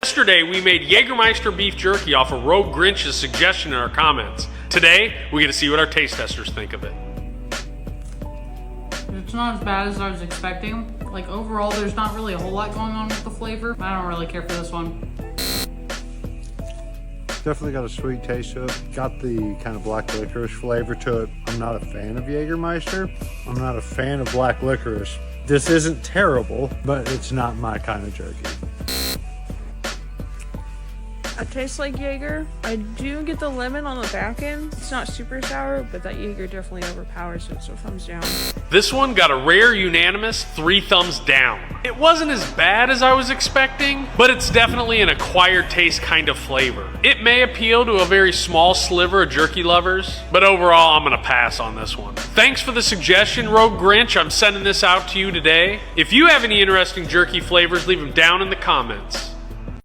Yesterday, we made Jagermeister beef jerky off of Rogue Grinch's suggestion in our comments. Today, we get to see what our taste testers think of it. It's not as bad as I was expecting. Like overall, there's not really a whole lot going on with the flavor. I don't really care for this one. Definitely got a sweet taste to it. Got the kind of black licorice flavor to it. I'm not a fan of Jagermeister. I'm not a fan of black licorice. This isn't terrible, but it's not my kind of jerky. It tastes like Jaeger. I do get the lemon on the back end. It's not super sour, but that Jaeger definitely overpowers it, so thumbs down. This one got a rare unanimous 3 thumbs down. It wasn't as bad as I was expecting, but it's definitely an acquired taste kind of flavor. It may appeal to a very small sliver of jerky lovers, but overall I'm gonna pass on this one. Thanks for the suggestion, Rogue Grinch. I'm sending this out to you today. If you have any interesting jerky flavors, leave them down in the comments.